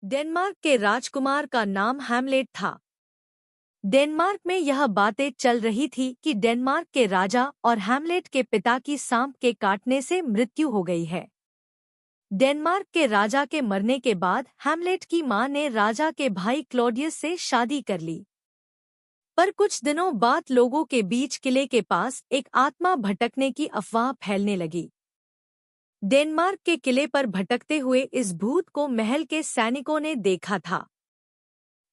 Denmark के राजकुमार का नाम हैमलेट था। डेनमार्क में यह बातें चल रही थी कि डेनमार्क के राजा और हैमलेट के पिता की सांप के काटने से मृत्यु हो गई है। डेनमार्क के राजा के मरने के बाद हैमलेट की मां ने राजा के भाई क्लॉडियस से शादी कर ली। पर कुछ दिनों बाद लोगों के बीच किले के पास एक आत्मा भटकने की अफवाह फैलने लगी। डेनमार्क के किले पर भटकते हुए इस भूत को महल के सैनिकों ने देखा था।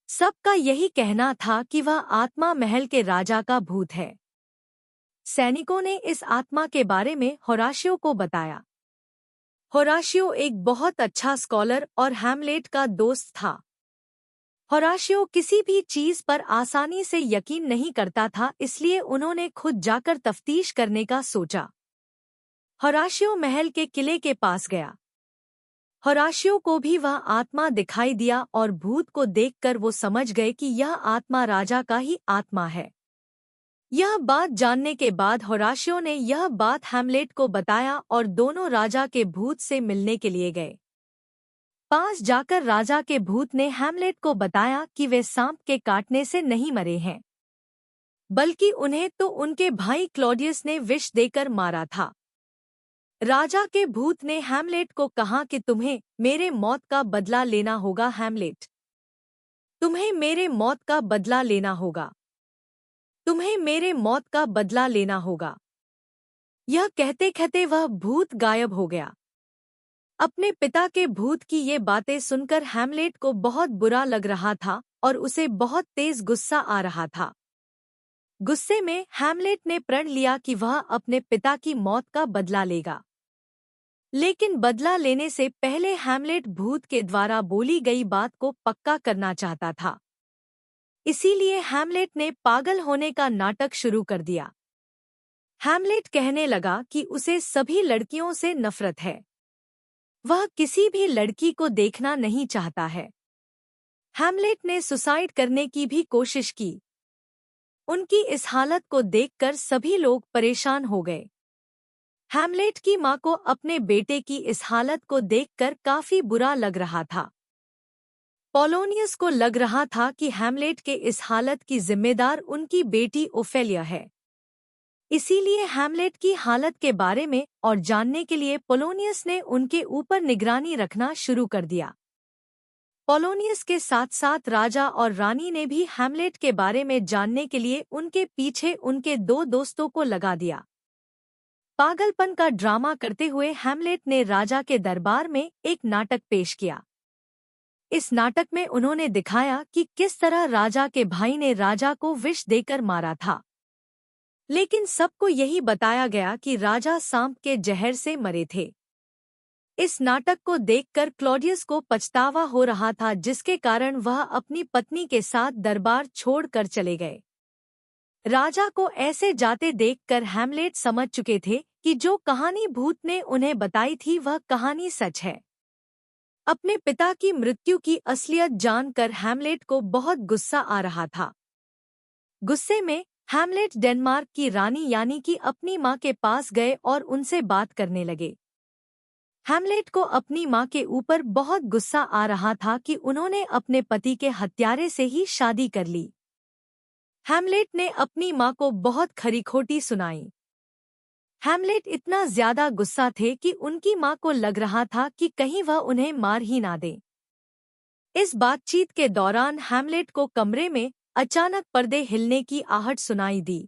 सबका यही कहना था कि वह आत्मा महल के राजा का भूत है। सैनिकों ने इस आत्मा के बारे में होराशियो को बताया। होराशियो एक बहुत अच्छा स्कॉलर और हैमलेट का दोस्त था। होराशियो किसी भी चीज पर आसानी से यकीन नहीं करता था, इसलिए उन्होंने खुद जाकर तफ्तीश करने का सोचा। होराशियो महल के किले के पास गया। होराशियो को भी वह आत्मा दिखाई दिया और भूत को देखकर वो समझ गए कि यह आत्मा राजा का ही आत्मा है। यह बात जानने के बाद होराशियो ने यह बात हैमलेट को बताया और दोनों राजा के भूत से मिलने के लिए गए। पास जाकर राजा के भूत ने हैमलेट को बताया कि वे सांप के काटने से नहीं मरे हैं, बल्कि उन्हें तो उनके भाई क्लॉडियस ने विष देकर मारा था। राजा के भूत ने हैमलेट को कहा कि तुम्हें मेरे मौत का बदला लेना होगा हैमलेट। तुम्हें मेरे मौत का बदला लेना होगा। तुम्हें मेरे मौत का बदला लेना होगा। यह कहते कहते वह भूत गायब हो गया। अपने पिता के भूत की ये बातें सुनकर हैमलेट को बहुत बुरा लग रहा था और उसे बहुत तेज गुस्सा आ रहा था। गुस्से में हैमलेट ने प्रण लिया कि वह अपने पिता की मौत का बदला लेगा। लेकिन बदला लेने से पहले हैमलेट भूत के द्वारा बोली गई बात को पक्का करना चाहता था। इसीलिए हैमलेट ने पागल होने का नाटक शुरू कर दिया। हैमलेट कहने लगा कि उसे सभी लड़कियों से नफरत है। वह किसी भी लड़की को देखना नहीं चाहता है। हैमलेट ने सुसाइड करने की भी कोशिश की। उनकी इस हालत को देखकर सभी लोग परेशान हो गए। हैमलेट की मां को अपने बेटे की इस हालत को देखकर काफी बुरा लग रहा था। पोलोनियस को लग रहा था कि हैमलेट के इस हालत की जिम्मेदार उनकी बेटी ओफेलिया है। इसीलिए हैमलेट की हालत के बारे में और जानने के लिए पोलोनियस ने उनके ऊपर निगरानी रखना शुरू कर दिया। पोलोनियस के साथ साथ राजा और रानी ने भी हैमलेट के बारे में जानने के लिए उनके पीछे उनके दो दोस्तों को लगा दिया। पागलपन का ड्रामा करते हुए हैमलेट ने राजा के दरबार में एक नाटक पेश किया। इस नाटक में उन्होंने दिखाया कि किस तरह राजा के भाई ने राजा को विष देकर मारा था। लेकिन सबको यही बताया गया कि राजा सांप के जहर से मरे थे। इस नाटक को देखकर क्लॉडियस को पछतावा हो रहा था, जिसके कारण वह अपनी पत्नी के साथ दरबार छोड़कर चले गए। राजा को ऐसे जाते देखकर हैमलेट समझ चुके थे कि जो कहानी भूत ने उन्हें बताई थी वह कहानी सच है। अपने पिता की मृत्यु की असलियत जानकर हैमलेट को बहुत गुस्सा आ रहा था। गुस्से में हैमलेट डेनमार्क की रानी यानी कि अपनी मां के पास गए और उनसे बात करने लगे। हैमलेट को अपनी मां के ऊपर बहुत गुस्सा आ रहा था कि उन्होंने अपने पति के हत्यारे से ही शादी कर ली। हैमलेट ने अपनी मां को बहुत खरी-खोटी सुनाई। हैमलेट इतना ज्यादा गुस्सा थे कि उनकी मां को लग रहा था कि कहीं वह उन्हें मार ही ना दे। इस बातचीत के दौरान हैमलेट को कमरे में अचानक पर्दे हिलने की आहट सुनाई दी,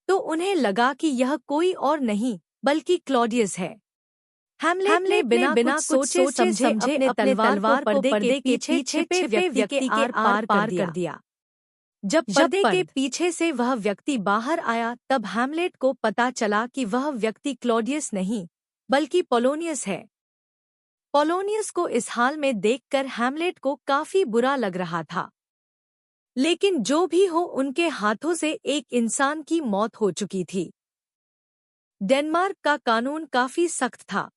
तो उन्हें लगा कि यह कोई और नहीं बल्कि क्लॉडियस है। हैमलेट ने बिना कुछ सोचे समझे अपने तलवार को पर्दे के पीछे छिपे व्यक्ति के आर पार कर दिया। जब पर्दे के पीछे से वह व्यक्ति बाहर आया तब हैमलेट को पता चला कि वह व्यक्ति क्लॉडियस नहीं बल्कि पोलोनियस है। पोलोनियस को इस हाल में देखकर हैमलेट को काफी बुरा लग रहा था। लेकिन जो भी हो, उनके हाथों से एक इंसान की मौत हो चुकी थी। डेनमार्क का कानून काफी सख्त था,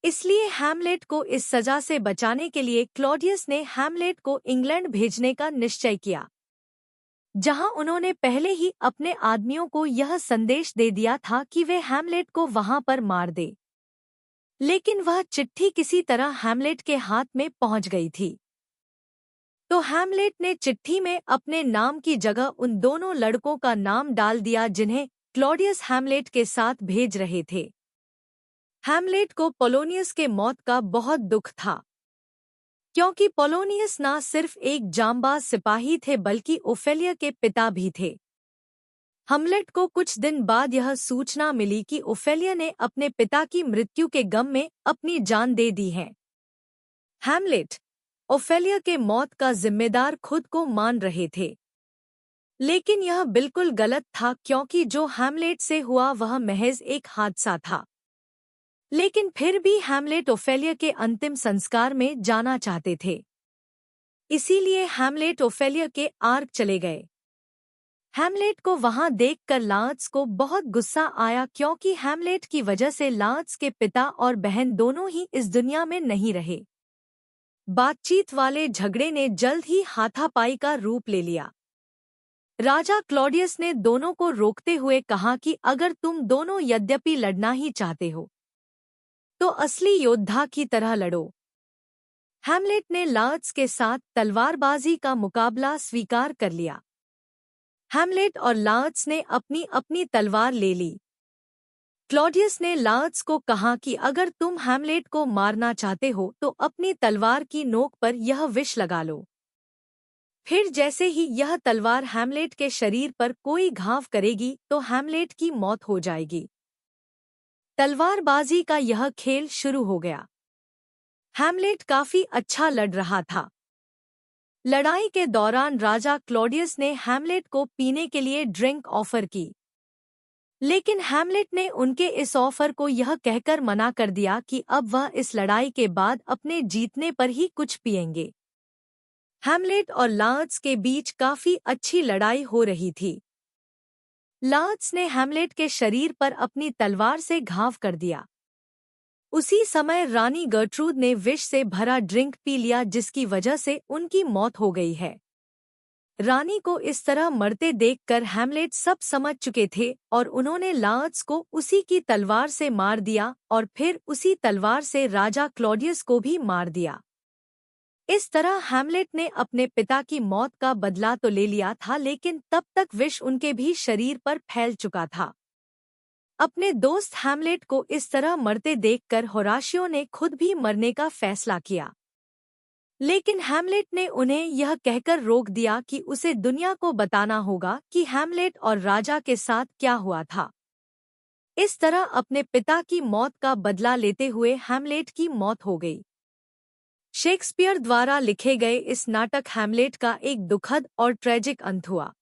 इसलिए हैमलेट को इस सजा से बचाने के लिए क्लॉडियस ने हैमलेट को इंग्लैंड भेजने का निश्चय किया, जहां उन्होंने पहले ही अपने आदमियों को यह संदेश दे दिया था कि वे हैमलेट को वहां पर मार दे। लेकिन वह चिट्ठी किसी तरह हैमलेट के हाथ में पहुंच गई थी। तो हैमलेट ने चिट्ठी में अपने नाम की जगह उन दोनों लड़कों का नाम डाल दिया जिन्हें क्लॉडियस हैमलेट के साथ भेज रहे थे। हैमलेट को पोलोनियस के मौत का बहुत दुख था, क्योंकि पोलोनियस न सिर्फ एक जांबाज सिपाही थे बल्कि ओफेलिया के पिता भी थे। हैमलेट को कुछ दिन बाद यह सूचना मिली कि ओफेलिया ने अपने पिता की मृत्यु के गम में अपनी जान दे दी है। हैमलेट ओफेलिया के मौत का जिम्मेदार खुद को मान रहे थे, लेकिन यह बिल्कुल गलत था क्योंकि जो हैमलेट से हुआ वह महज एक हादसा था। लेकिन फिर भी हैमलेट ओफेलिया के अंतिम संस्कार में जाना चाहते थे, इसीलिए हैमलेट ओफेलिया के आर्क चले गए। हैमलेट को वहां देखकर लांस को बहुत गुस्सा आया क्योंकि हैमलेट की वजह से लांस के पिता और बहन दोनों ही इस दुनिया में नहीं रहे। बातचीत वाले झगड़े ने जल्द ही हाथापाई का रूप ले लिया। राजा क्लॉडियस ने दोनों को रोकते हुए कहा कि अगर तुम दोनों यद्यपि लड़ना ही चाहते हो तो असली योद्धा की तरह लड़ो। हैमलेट ने लांस के साथ तलवारबाजी का मुकाबला स्वीकार कर लिया। हैमलेट और लांस ने अपनी अपनी तलवार ले ली। क्लॉडियस ने लांस को कहा कि अगर तुम हैमलेट को मारना चाहते हो तो अपनी तलवार की नोक पर यह विष लगा लो। फिर जैसे ही यह तलवार हैमलेट के शरीर पर कोई घाव करेगी तो हैमलेट की मौत हो जाएगी। तलवारबाजी का यह खेल शुरू हो गया। हैमलेट काफी अच्छा लड़ रहा था। लड़ाई के दौरान राजा क्लॉडियस ने हैमलेट को पीने के लिए ड्रिंक ऑफर की, लेकिन हैमलेट ने उनके इस ऑफर को यह कहकर मना कर दिया कि अब वह इस लड़ाई के बाद अपने जीतने पर ही कुछ पिएंगे। हैमलेट और लांस के बीच काफी अच्छी लड़ाई हो रही थी। लांस ने हैमलेट के शरीर पर अपनी तलवार से घाव कर दिया। उसी समय रानी गर्ट्रूड ने विष से भरा ड्रिंक पी लिया जिसकी वजह से उनकी मौत हो गई है। रानी को इस तरह मरते देखकर हैमलेट सब समझ चुके थे और उन्होंने लांस को उसी की तलवार से मार दिया और फिर उसी तलवार से राजा क्लॉडियस को भी मार दिया। इस तरह हैमलेट ने अपने पिता की मौत का बदला तो ले लिया था, लेकिन तब तक विष उनके भी शरीर पर फैल चुका था। अपने दोस्त हैमलेट को इस तरह मरते देखकर होराशियो ने खुद भी मरने का फैसला किया, लेकिन हैमलेट ने उन्हें यह कहकर रोक दिया कि उसे दुनिया को बताना होगा कि हैमलेट और राजा के साथ क्या हुआ था। इस तरह अपने पिता की मौत का बदला लेते हुए हैमलेट की मौत हो गई। शेक्सपियर द्वारा लिखे गए इस नाटक हैमलेट का एक दुखद और ट्रेजिक अंत हुआ।